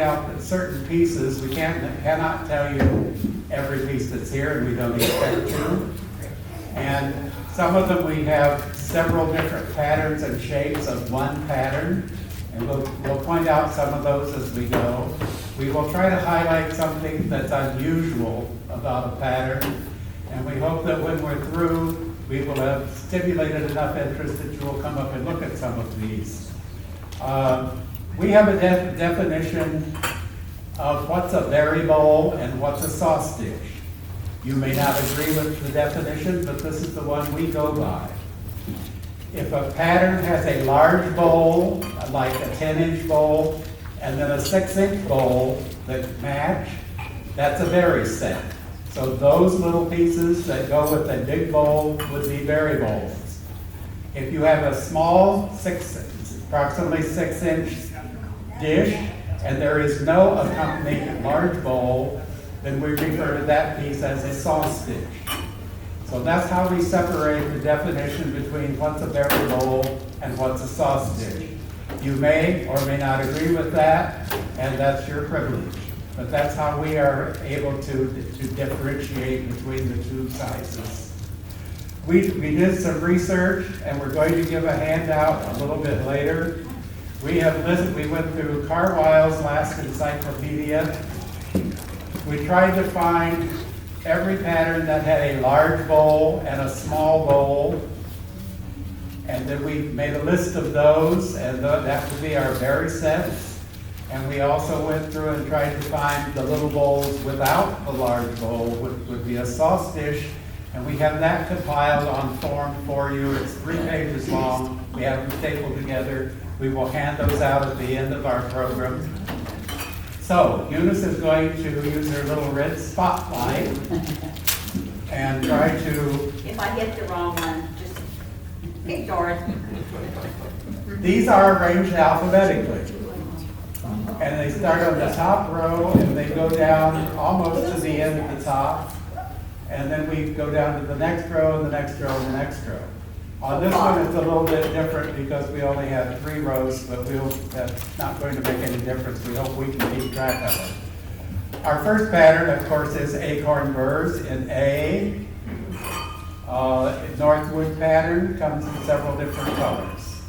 out that certain pieces, we cannot tell you every piece that's here, and we don't expect to. And some of them we have several different patterns and shapes of one pattern, and we'll point out some of those as we go. We will try to highlight something that's unusual about a pattern, and we hope that when we're through, we will have stimulated enough interest that you will come up and look at some of these. We have a definition of what's a berry bowl and what's a sauce dish. You may not agree with the definition, but this is the one we go by. If a pattern has a large bowl, like a 10-inch bowl, and then a 6-inch bowl that match, that's a berry set. So those little pieces that go with a big bowl would be berry bowls. If you have a small, approximately 6-inch dish, and there is no accompanying large bowl, then we refer to that piece as a sauce dish. So that's how we separate the definition between what's a berry bowl and what's a sauce dish. You may or may not agree with that, and that's your privilege. But that's how we are able to differentiate between the two sizes. We did some research, and we're going to give a handout a little bit later. We went through Carlisle's last encyclopedia. We tried to find every pattern that had a large bowl and a small bowl, and then we made a list of those, and that would be our berry sets. And we also went through and tried to find the little bowls without the large bowl, which would be a sauce dish. And we have that compiled on form for you. It's 3 pages long. We have them stapled together. We will hand those out at the end of our program. So Eunice is going to use her little red spotlight and try to... If I hit the wrong one, just ignore it. These are arranged alphabetically. And they start on the top row and they go down almost to the end of the top. And then we go down to the next row and the next row and the next row. On this one, it's a little bit different because we only have 3 rows, but that's not going to make any difference. We hope we can keep track of it. Our first pattern, of course, is acorn burrs in A. Northwood pattern comes in several different colors.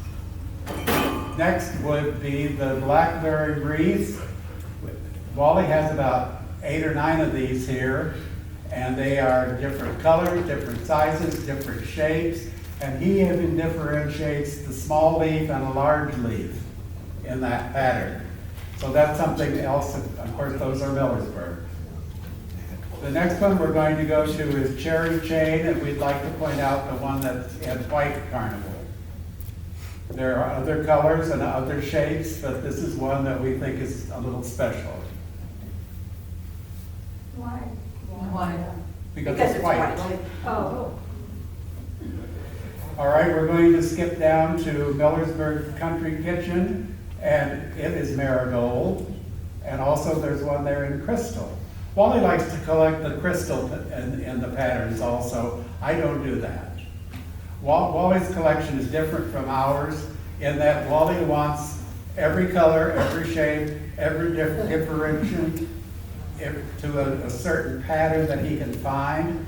Next would be the Blackberry Breeze. Wally has about 8 or 9 of these here, and they are different colors, different sizes, different shapes, and he even differentiates the small leaf and a large leaf in that pattern. So that's something else. Of course, those are Millersburg. The next one we're going to go to is Cherry Chain, and we'd like to point out the one that's in white Carnival. There are other colors and other shapes, but this is one that we think is a little special. Why? Why? Because it's white. Oh. All right, we're going to skip down to Millersburg Country Kitchen, and it is Marigold. And also there's one there in crystal. Wally likes to collect the crystal in the patterns also. I don't do that. Wally's collection is different from ours in that Wally wants every color, every shape, every differentiation to a certain pattern that he can find.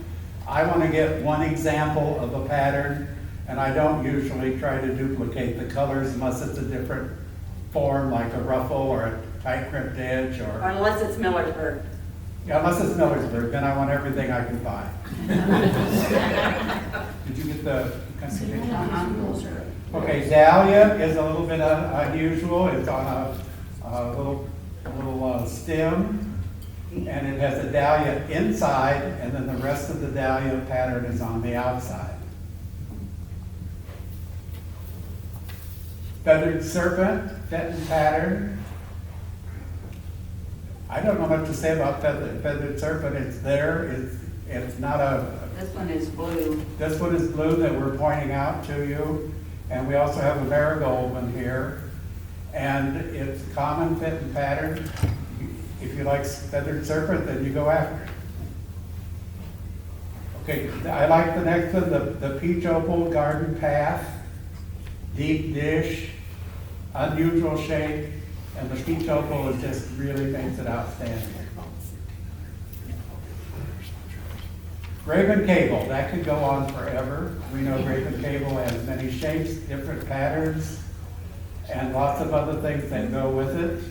I want to get one example of a pattern, and I don't usually try to duplicate the colors unless it's a different form, like a ruffle or a tight crimped edge, or Unless it's Millersburg. yeah, unless it's Millersburg, then I want everything I can find. Did you get the constitution? Okay, dahlia is a little bit unusual. It's on a little stem, and it has a dahlia inside, and then the rest of the dahlia pattern is on the outside. Feathered serpent, fetton pattern. I don't know what to say about feathered serpent. It's there. It's not a... This one is blue. This one is blue that we're pointing out to you. And we also have a marigold one here. And it's common fitting pattern. If you like feathered serpent, then you go after it. Okay, I like the next one, the peach opal garden path. Deep dish, unusual shape, And the peach opal is just really makes it outstanding. Grape and cable, that could go on forever. We know grape and cable has many shapes, different patterns, and lots of other things that go with it.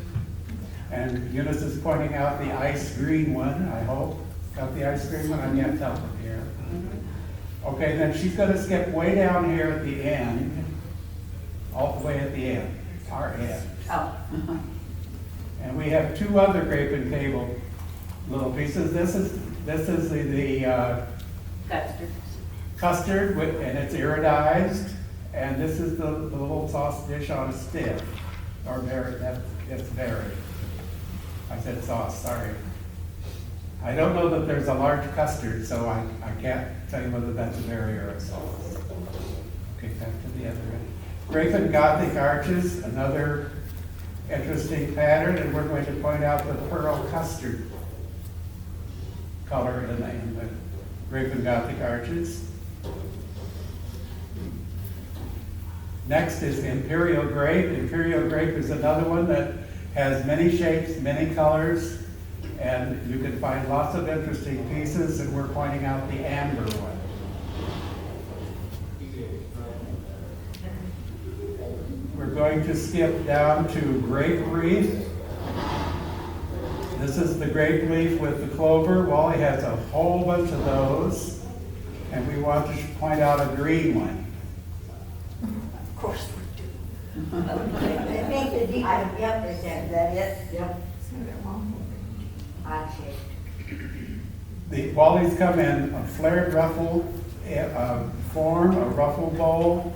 And Eunice is pointing out the ice green one, I hope. Got the ice cream one? I can't tell from here. Okay, then she's gonna skip way down here at the end, all the way at the end, our end. Oh. And we have two other grape and cable little pieces. This is the Custard. custard, and it's iridized. And this is the little sauce dish on a stick, or berry, it's berry. I said sauce, sorry. I don't know that there's a large custard, so I can't tell you whether that's a berry or a sauce. Okay, back to the other end. Grape and Gothic arches, another interesting pattern, and we're going to point out the pearl custard color in the Grape and Gothic arches. Next is Imperial Grape. Imperial Grape is another one that has many shapes, many colors, and you can find lots of interesting pieces, and we're pointing out the amber one. We're going to skip down to Grape Wreath. This is the grape leaf with the clover. Wally has a whole bunch of those, and we want to point out a green one. Of course we do. It makes it deep, yep, is that it? Yep. I see. Wally's come in a flared ruffle form, a ruffle bowl,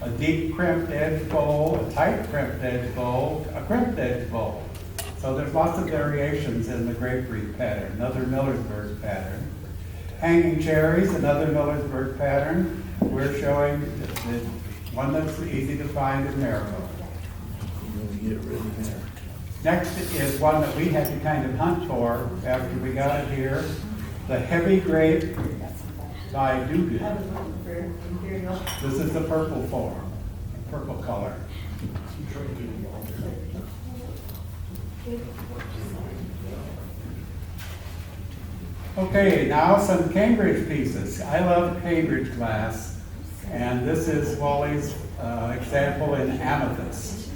a deep crimped edge bowl, a tight crimped edge bowl, a crimped edge bowl. So there's lots of variations in the Grape Wreath pattern, another Millersburg pattern. Hanging cherries, another Millersburg pattern. We're showing the one that's easy to find in Marigold. Next is one that we had to kind of hunt for after we got it here. The Heavy Grape by Dugan. I was looking for Imperial. This is the purple form, purple color. Okay, now some Cambridge pieces. I love Cambridge glass, and this is Wally's example in amethyst.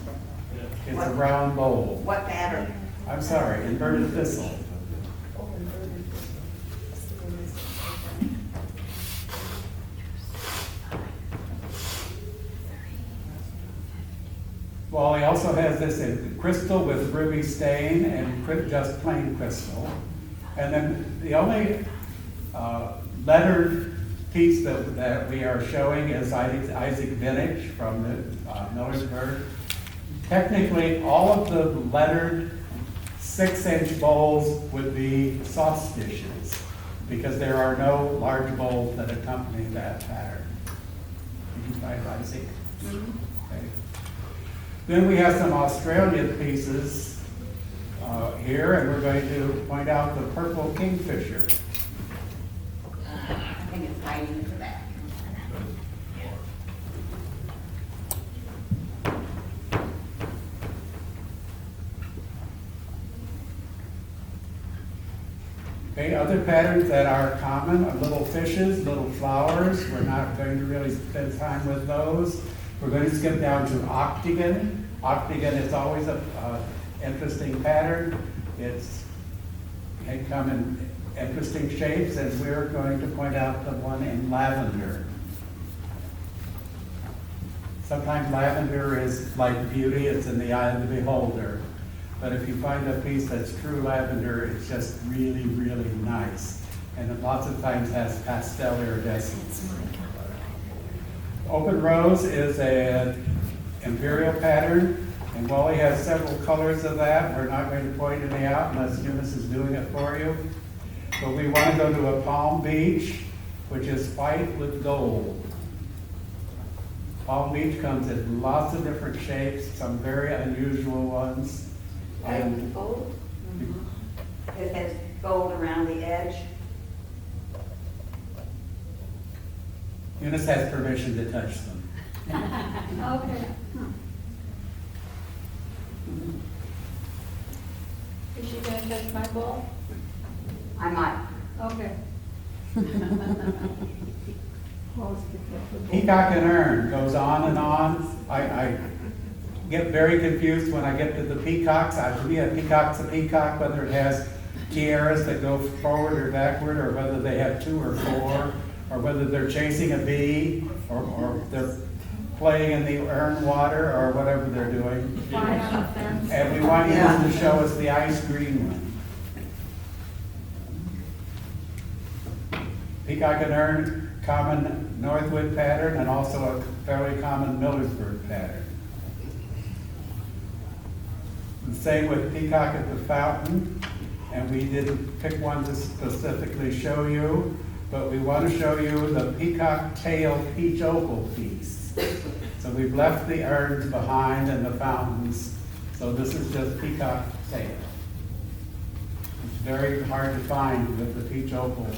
It's a round bowl. What pattern? I'm sorry, inverted thistle. Wally also has this in crystal with ruby stain and just plain crystal. And then the only lettered piece that we are showing is Isaac Vintage from the Millersburg. Technically, all of the lettered 6-inch bowls would be sauce dishes because there are no large bowls that accompany that pattern. Did you find Isaac? Okay. Then we have some Australian pieces here, and we're going to point out the purple kingfisher. I think it's hiding in the back. Okay, other patterns that are common are little fishes, little flowers. We're not going to really spend time with those. We're going to skip down to Octagon. Octagon is always a interesting pattern. It can come in interesting shapes, and we're going to point out the one in lavender. Sometimes lavender is like beauty, it's in the eye of the beholder. But if you find a piece that's true lavender, it's just really, really nice. And it lots of times has pastel iridescence. Open Rose is an imperial pattern, and Wally has several colors of that. We're not going to point any out unless Eunice is doing it for you. But we want to go to a Palm Beach, which is white with gold. Palm Beach comes in lots of different shapes, some very unusual ones. White with gold? It has gold around the edge. Eunice has permission to touch them. Okay. Is she gonna touch my ball? I might. Okay. Peacock and urn goes on and on. I get very confused when I get to the peacocks. To me, a peacock's a peacock, whether it has tiaras that go forward or backward, or whether they have 2 or 4, or whether they're chasing a bee, or they're playing in the urn water, or whatever they're doing. Flying on a fence. And we want you to show us the ice green one. Peacock and urn, common Northwood pattern, and also a fairly common Millersburg pattern. The same with peacock at the fountain, and we didn't pick one to specifically show you, but we want to show you the peacock tail peach opal piece. So we've left the urns behind and the fountains, so this is just peacock tail. It's very hard to find with the peach opal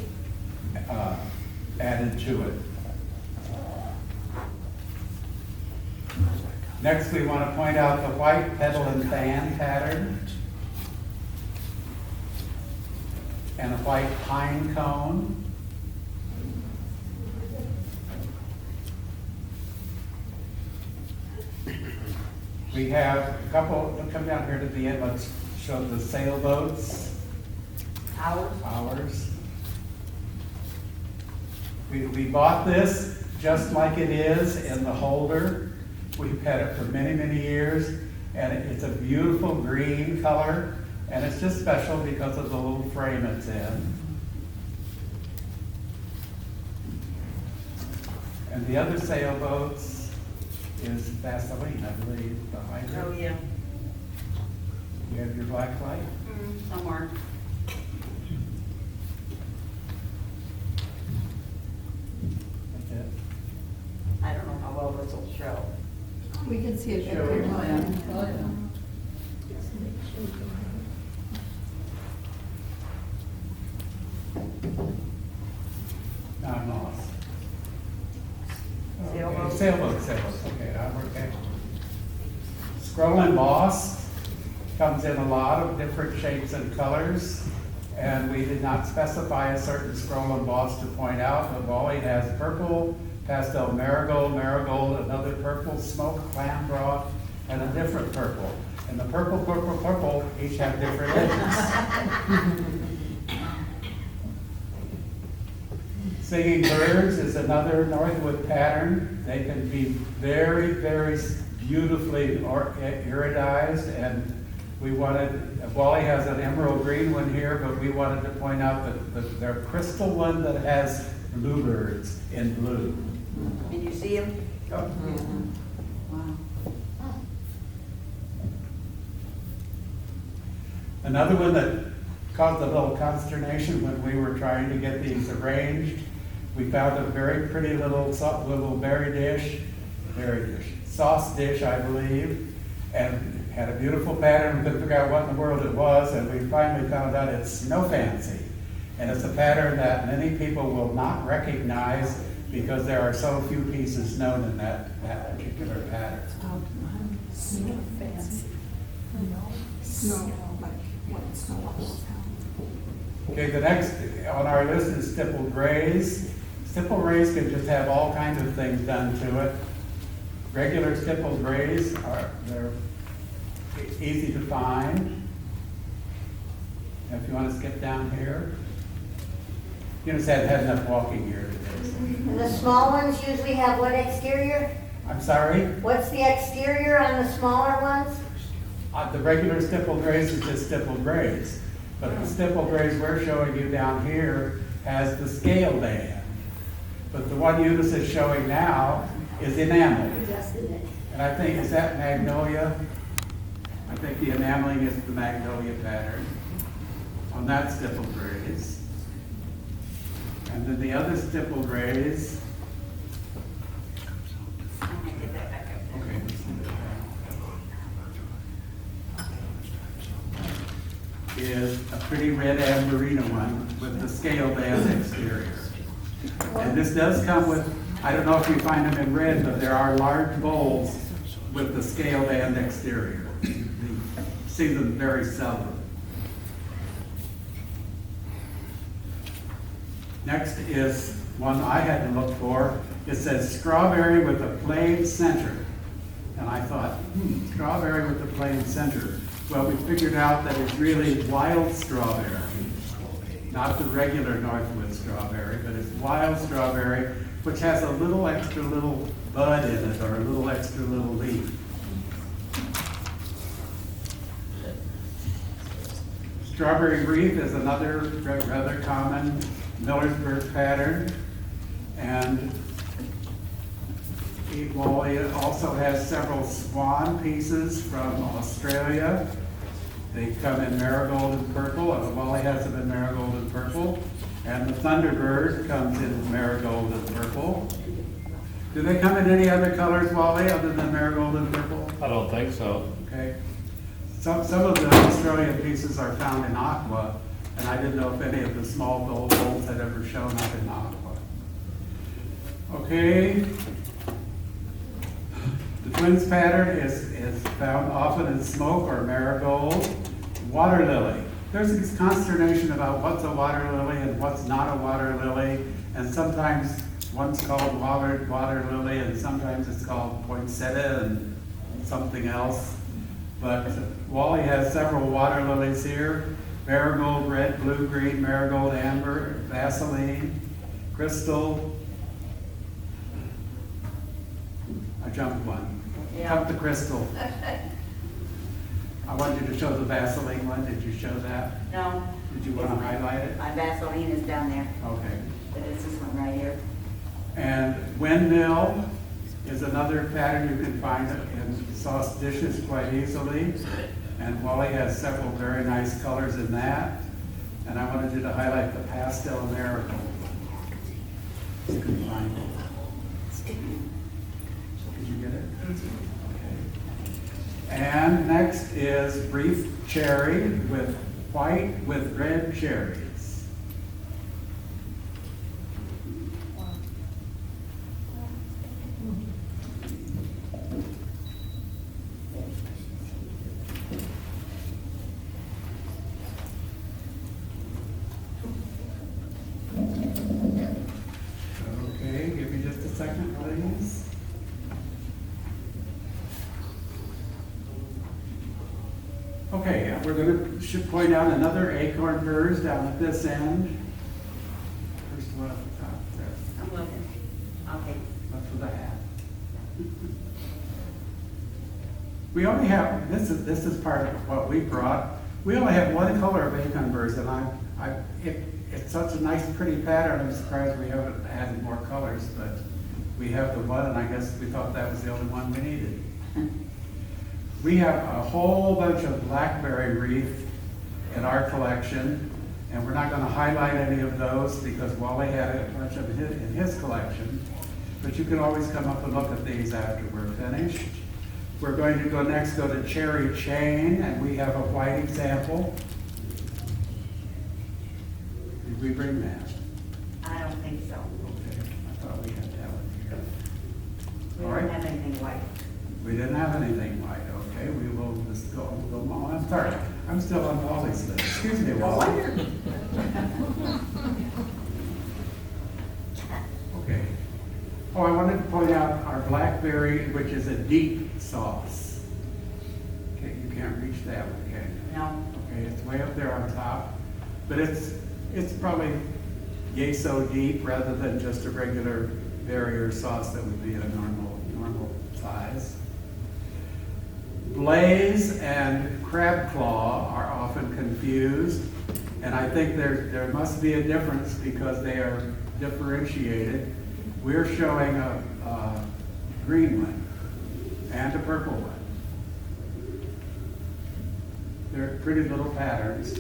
added to it. Next, we want to point out the white petal and fan pattern and a white pine cone. We have a couple, come down here to the end, let's show the sailboats. Ours. We bought this just like it is in the holder. We've had it for many, many years, and it's a beautiful green color, and it's just special because of the little frame it's in. And the other sailboats is Vaseline, I believe, behind it. Oh, yeah. You have your black light? Somewhere. That's it. I don't know how well this will show. We can see it. Show it. Oh, yeah. No, I'm lost. Sailboat. Sailboats, okay, I'm okay. Scroll embossed comes in a lot of different shapes and colors, and we did not specify a certain scroll emboss to point out, but Wally has purple, pastel marigold, another purple, smoked clam broth, and a different purple. And the purple each have different edges. Singing birds is another Northwood pattern. They can be very, very beautifully iridized, and we wanted, Wally has an emerald green one here, but we wanted to point out that their crystal one that has bluebirds in blue. Can you see them? Oh. Wow. Another one that caused a little consternation when we were trying to get these arranged, we found a very pretty little sauce dish, I believe, and had a beautiful pattern. We couldn't figure out what in the world it was, and we finally found out it's Snow Fancy. And it's a pattern that many people will not recognize because there are so few pieces known in that particular pattern. Snow fancy. Snow, like what snow. Okay, the next on our list is Stipple Grays. Stipple Grays can just have all kinds of things done to it. Regular Stipple Grays they're easy to find. If you want to skip down here. Eunice had enough walking here today. So. And the small ones usually have what exterior? I'm sorry? What's the exterior on the smaller ones? The regular Stipple Grays is just Stipple Grays. But the Stipple Grays we're showing you down here has the scale band. But the one Eunice is showing now is Enamel. And I think, is that Magnolia? I think the enameling is the Magnolia pattern on that Stipple Grays. And then the other Stipple Grays. Okay, let's see that. Is a pretty red amberina one with the scale band exterior. And this does come with, I don't know if you find them in red, but there are large bowls with the scale band exterior. You see them very seldom. Next is one I had to look for. It says strawberry with a plain center. And I thought, strawberry with a plain center. Well, we figured out that it's really wild strawberry. Not the regular Northwood strawberry, but it's wild strawberry, which has a little extra little bud in it, or a little extra little leaf. Strawberry Wreath is another rather common Millersburg pattern. And Wally also has several swan pieces from Australia. They come in marigold and purple. Wally has them in marigold and purple. And the Thunderbird comes in marigold and purple. Do they come in any other colors, Wally, other than marigold and purple? I don't think so. Okay. Some of the Australian pieces are found in aqua, and I didn't know if any of the small gold bolts had ever shown up in aqua. Okay. The twins pattern is found often in smoke or marigold. Water lily. There's this consternation about what's a water lily and what's not a water lily, and sometimes one's called water lily, and sometimes it's called poinsettia and something else. But Wally has several water lilies here: marigold, red, blue, green, marigold, amber, Vaseline, crystal. I jumped one. Yeah. Jumped the crystal. I wanted you to show the Vaseline one. Did you show that? No. Did you want to highlight it? My Vaseline is down there, Okay. but it's this one right here. And Windmill is another pattern you can find in sauce dishes quite easily. And Wally has several very nice colors in that. And I wanted you to highlight the pastel marigold. You can find it. Did you get it? Okay. And next is Brief Cherry with white with red cherries. Okay, give me just a second, please. Okay, we're should point out another acorn burrs down at this end. First one at the top there. I'm looking. Okay. Up for the hat. We only have, this is part of what we brought. We only have one color of acorn burrs, and it's such a nice, pretty pattern. I'm surprised we haven't added more colors, but we have the one, and I guess we thought that was the only one we needed. We have a whole bunch of Blackberry Wreath in our collection, and we're not going to highlight any of those because Wally had a bunch of it in his collection. But you can always come up and look at these after we're finished. We're going to go to Cherry Chain, and we have a white example. Did we bring that? I don't think so. Okay, I thought we had that one here. We All don't right. have anything white. We didn't have anything white, okay, we will just go on. I'm sorry, I'm still on Wally's list. Excuse me, Wally. Okay. Oh, I wanted to point out our Blackberry, which is a deep sauce. Okay, you can't reach that one, can you? No. Okay, it's way up there on top, but it's probably yay so deep rather than just a regular barrier sauce that would be a normal size. Blaze and crab claw are often confused, and I think there must be a difference because they are differentiated. We're showing a green one and a purple one. They're pretty little patterns.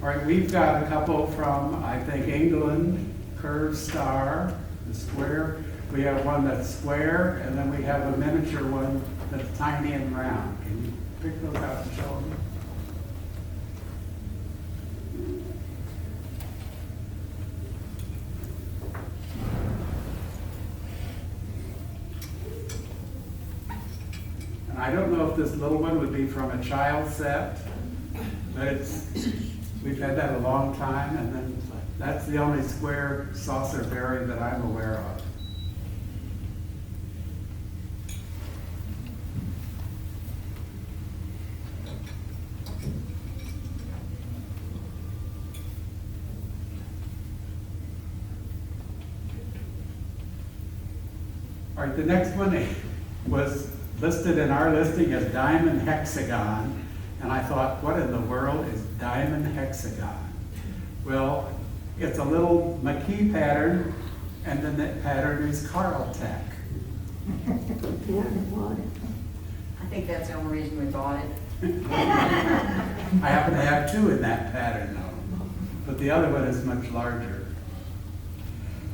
All right, we've got a couple from, I think, England, Curved Star, the square. We have one that's square, and then we have a miniature one that's tiny and round. Can you pick those out and show them? And I don't know if this little one would be from a child set, but We've had that a long time, and then that's the only square saucer berry that I'm aware of. All right, the next one was listed in our listing as Diamond Hexagon, and I thought, what in the world is Diamond Hexagon? Well, it's a little McKee pattern, and then that pattern is Carltech. I think that's the only reason we bought it. I happen to have two in that pattern though, but the other one is much larger.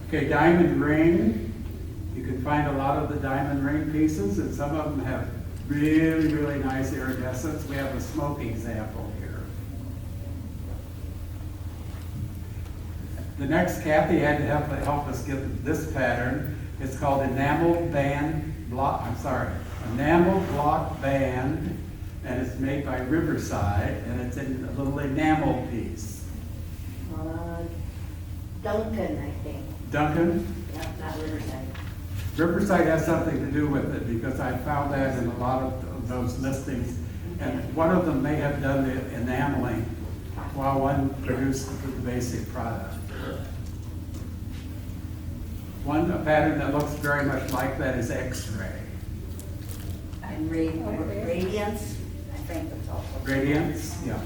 Okay, diamond ring. You can find a lot of the diamond ring pieces, and some of them have really, really nice iridescence. We have a smoke example here. The next, Kathy had to help us get this pattern. It's called Enamel Block Band, and it's made by Riverside, and it's in a little enamel piece. Duncan, I think. Duncan? Yep, not Riverside. Riverside has something to do with it, because I found that in a lot of those listings. And one of them may have done the enameling while one produced the basic product. A pattern that looks very much like that is X-ray. And Radiance, I think that's also. Radiance, yeah.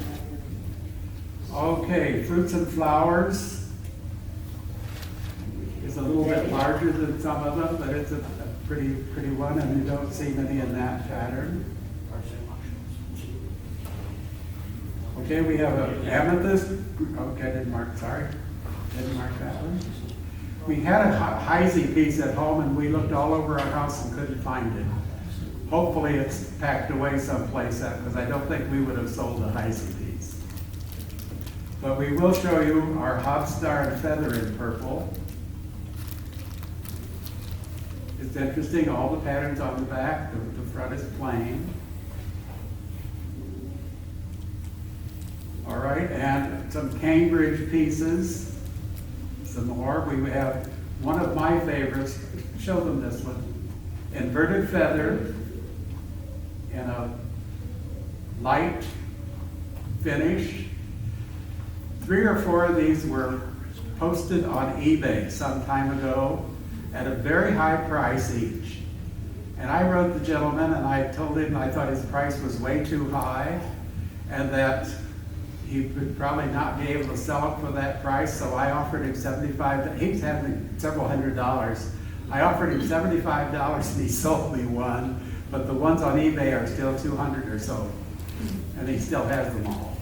Okay, fruits and flowers is a little bit larger than some of them, but it's a pretty one, and you don't see many in that pattern. Okay, we have an amethyst. Okay, didn't mark that one. We had a Heisey piece at home, and we looked all over our house and couldn't find it. Hopefully it's packed away someplace, because I don't think we would have sold a Heisey piece. But we will show you our hot star and feather in purple. It's interesting, all the patterns on the back, the front is plain. All right, and some Cambridge pieces. Some more. We have one of my favorites. Show them this one. Inverted feather in a light finish. 3 or 4 of these were posted on eBay some time ago at a very high price each. And I wrote the gentleman, and I told him I thought his price was way too high, and that he would probably not be able to sell it for that price, so I offered him $75. He's having several $100s. I offered him $75 and he sold me one, but the ones on eBay are still $200 or so, and he still has them all.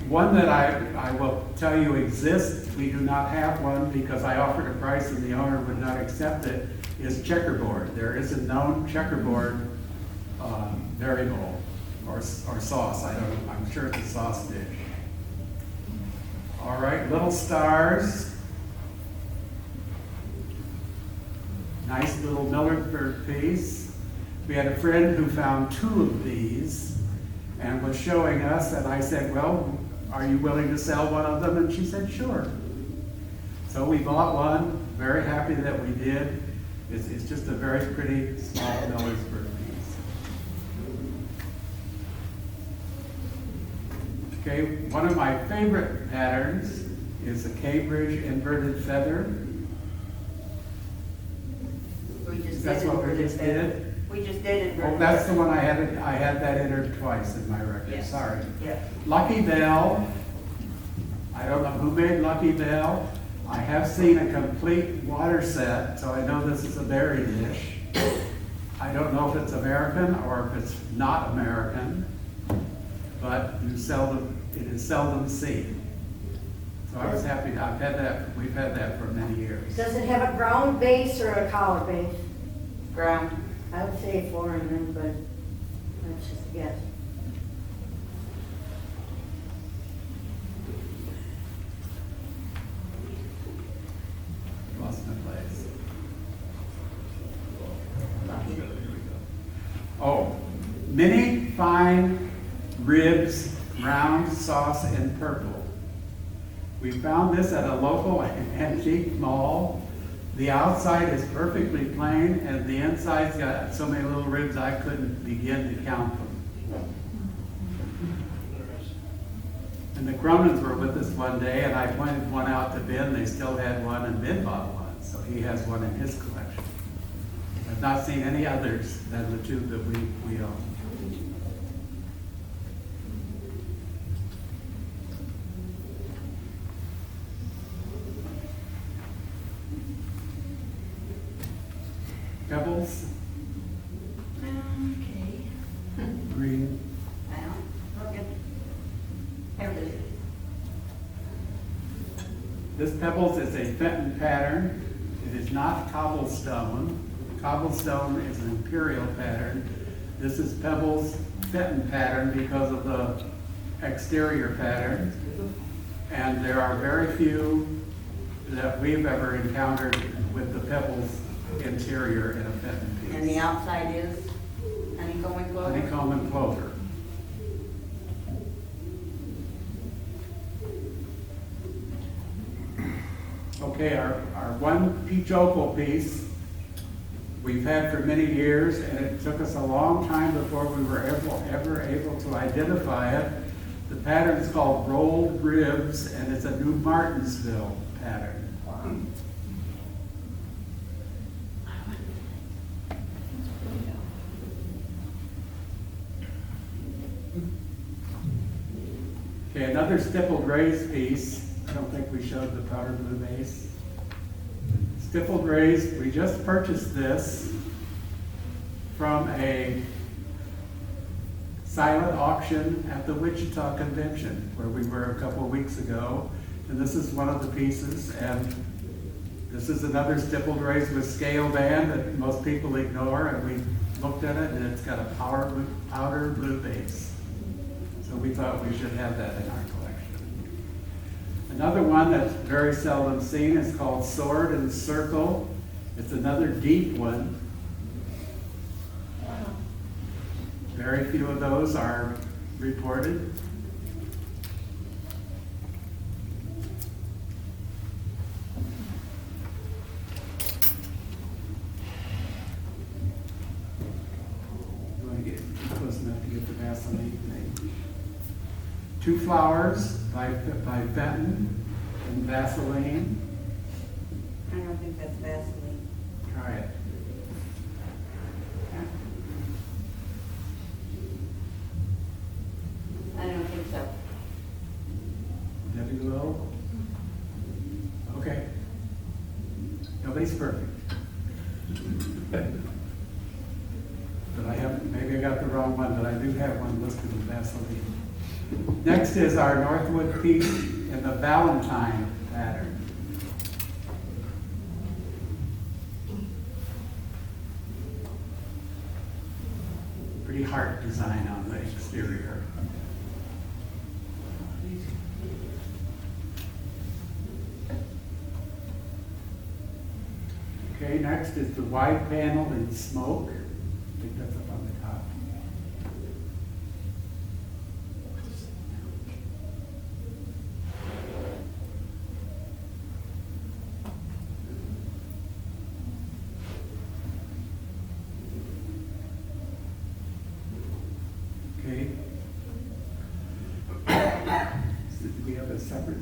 One that I will tell you exists, we do not have one because I offered a price and the owner would not accept it, is checkerboard. There is a known checkerboard variable or sauce. I don't know. I'm sure it's a sauce dish. All right, little stars. Nice little Millersburg piece. We had a friend who found 2 of these and was showing us, and I said, well, are you willing to sell one of them? And she said, sure. So we bought one, very happy that we did. It's just a very pretty small Millersburg piece. Okay, one of my favorite patterns is the Cambridge inverted feather. That's what we just did? We just did it. Oh, that's the one I had that entered twice in my record, Yes. sorry. Yeah. Lucky Bell. I don't know who made Lucky Bell. I have seen a complete water set, so I know this is a berry dish. I don't know if it's American or if it's not American, but it is seldom seen. So I was happy, we've had that for many years. Does it have a ground base or a collar base? Ground. I would say foreign, but that's just a guess. Lost my place. Here we go. Oh, mini fine ribs, round sauce in purple. We found this at a local antique mall. The outside is perfectly plain, and the inside's got so many little ribs I couldn't begin to count them. And the Cronins were with us one day, and I pointed one out to Ben. They still had one, and Ben bought one, so he has one in his collection. I've not seen any others than the two that we own. Pebbles, Okay. green. Well, look at, there it is. This Pebbles is a Fenton pattern. It is not cobblestone. Cobblestone is an Imperial pattern. This is Pebbles Fenton pattern because of the exterior pattern. And there are very few that we've ever encountered with the Pebbles interior in a Fenton piece. And the outside is honeycomb and clover? Honeycomb and clover. Okay, our one peach opal piece we've had for many years, and it took us a long time before we were ever able to identify it. The pattern is called Rolled Ribs, and it's a New Martinsville pattern. Okay, another Stipple Grays piece. I don't think we showed the powder blue base. Stipple Grays, we just purchased this from a silent auction at the Wichita Convention, where we were a couple of weeks ago. And this is one of the pieces, and this is another Stipple Grays with scale band that most people ignore, and we looked at it, and it's got a powder blue base. So we thought we should have that in our collection. Another one that's very seldom seen is called Sword and Circle. It's another deep one. Very few of those are reported. You want to get close enough to get the Vaseline thing. Two Flowers by Fenton and Vaseline. I don't think that's Vaseline. Try it. I don't think so. Debbie Lowe? Okay. Nobody's perfect. But I have, maybe I got the wrong one, but I do have one listed with Vaseline. Next is our Northwood piece in the Valentine pattern. Pretty heart design on the exterior. Okay, next is the wide panel in smoke. I think that's up on the top. Okay. So do we have a separate